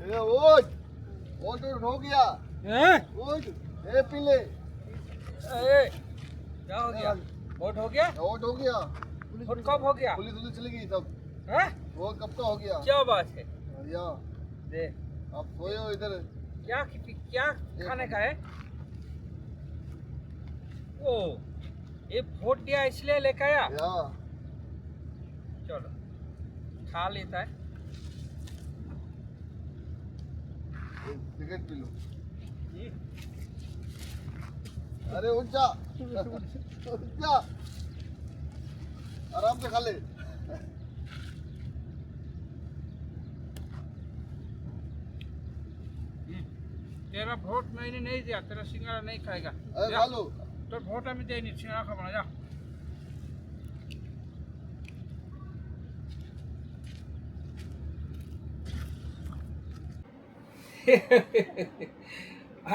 ए ओट vote हो गया हैं? ओट ए पिले ए, क्या हो गया? वोट हो गया? वोट हो गया वोट कब हो गया? पुलिस पुलिस चली गई सब हैं? वो कब का हो गया क्या बात है? या दे आप सोए हो इधर क्या खाने का है? ओ, ये वोट दिया इसलिए लेकर आया? या चलो, खा लेता है। सिगरेट पी लो अरे उठ जा आराम से खा ले तेरा वोट मैंने नहीं दिया, तेरा सिंगारा नहीं खाएगा। अरे जा, खा लो तो वोट हमें दे नहीं, सिंगारा खा बना जा।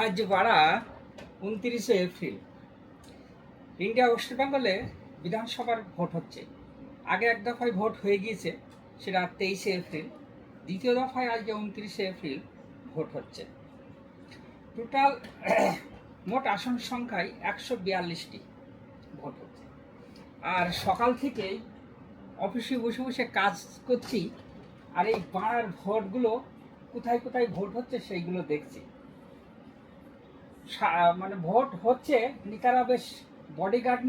আজ বাড়া 29শে এপ্রিল ইন্ডিয়া ওয়েস্ট বেঙ্গলে বিধানসভার ভোট হচ্ছে। আগে এক দফায় ভোট হয়ে গিয়েছে, সেটা 23শে এপ্রিল। দ্বিতীয় দফায় আজকে 29শে এপ্রিল ভোট হচ্ছে। টোটাল মোট আসন সংখ্যায় 142টি ভোট হচ্ছে। আর সকাল থেকেই অফিসে বসে বসে কাজ করছি, আর এই পাড়ার ভোটগুলো কোথায় কোথায় ভোট হচ্ছে সেইগুলো দেখছি। মানে ভোট হচ্ছে, নেতারা বেশ বডিগার্ড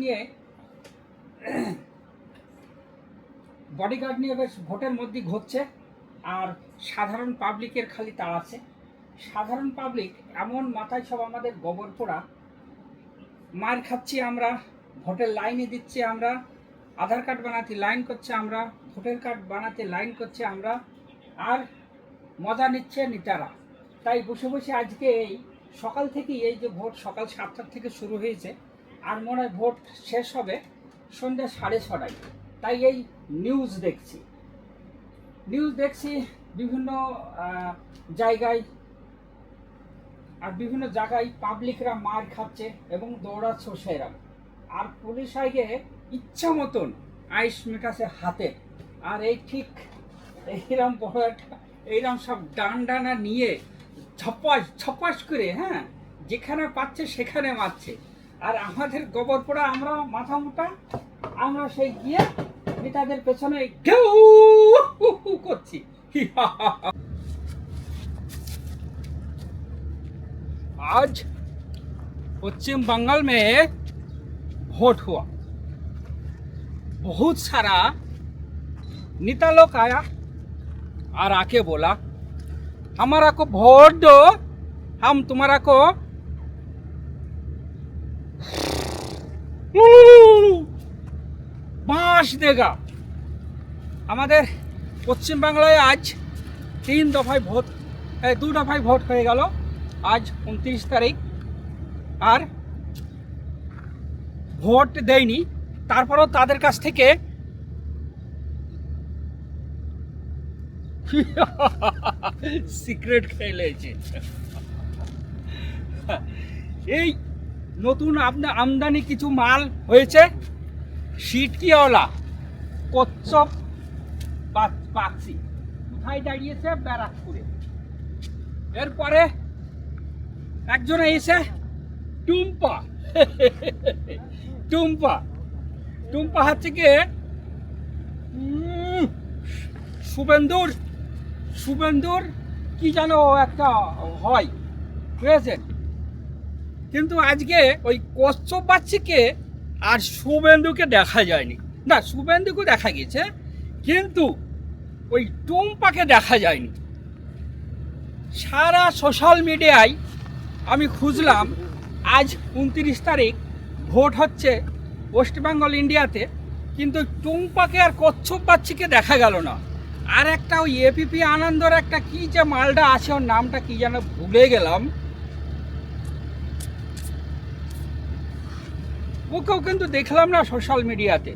নিয়ে বেশ ভোটের মধ্যে ঘুরছে, আর সাধারণ পাবলিকের খালি তাড়া আছে। সাধারণ পাবলিক এমন মাথায় সব আমাদের গোবর পোড়া, মার খাচ্ছি আমরা, ভোটের লাইনে দিচ্ছি আমরা, আধার কার্ড বানাতে লাইন করছে আমরা, ভোটার কার্ড বানাতে লাইন করছে আমরা, আর মজা নিচ্ছে নেতারা। তাই বসে বসে আজকে এই সকাল থেকেই এই যে ভোট সকাল 7টা থেকে শুরু হয়েছে, আর মনে হয় ভোট শেষ হবে সন্ধ্যা 6:30টায়। তাই এই নিউজ দেখছি বিভিন্ন জায়গায়, আর বিভিন্ন জায়গায় পাবলিকরা মার খাচ্ছে এবং দৌড়াচ্ছে সেরা। আর পুলিশ আগে ইচ্ছা মতন আইস মেটাছে হাতে, আর এই ঠিক এইরকম বড় একটা এইরকম সব ডান্ডানা নিয়ে ছপাস করে, হ্যাঁ, যেখানে পাচ্ছে সেখানে মারছে। আর আমাদের গোবর পোড়া, আমরা মাথা মোটা, আমরা সেই গিয়ে নেতাদের পেছনে ঘেউ করছি। आज पश्चिम बंगाल में वोट हुआ, बहुत सारा नेता लोग आया और आके बोला हमारा को वोट दो, हम तुम्हारा को बांस देगा। আমাদের পশ্চিম বাংলায় আজ 2 দফায় ভোট হয়ে গেল। আজ 29 তারিখ, আর ভোট দেয়নি, তারপরও তাদের কাছ থেকে সিক্রেট খেয়ে লেছে। এই নতুন আমদানি কিছু মাল হয়েছে, সিটকিওয়ালা কচ্ছপ পাচ্ছি, কোথায় দাঁড়িয়েছে? ব্যারাকপুরে। এরপরে একজনে এসে টুম্পা হচ্ছে কি শুভেন্দুর কি যেন একটা হয়, বুঝেছেন? কিন্তু আজকে ওই কচ্ছপ বাচ্চিকে আর শুভেন্দুকে দেখা যায়নি। না, শুভেন্দুকে দেখা গেছে, কিন্তু ওই টুম্পাকে দেখা যায়নি। সারা সোশ্যাল মিডিয়ায় আমি খুঁজলাম, আজ 29 তারিখ ভোট হচ্ছে ওয়েস্ট বেঙ্গল ইন্ডিয়াতে, কিন্তু টুম্পাকে আর কচ্ছপ বাচ্চিকে দেখা গেল না। আর একটা ওই এপিপি আনন্দর একটা কি যে মালটা আছে, ওর নামটা কি যেন ভুলে গেলাম, ওকেও কিন্তু দেখলাম না সোশ্যাল মিডিয়াতে।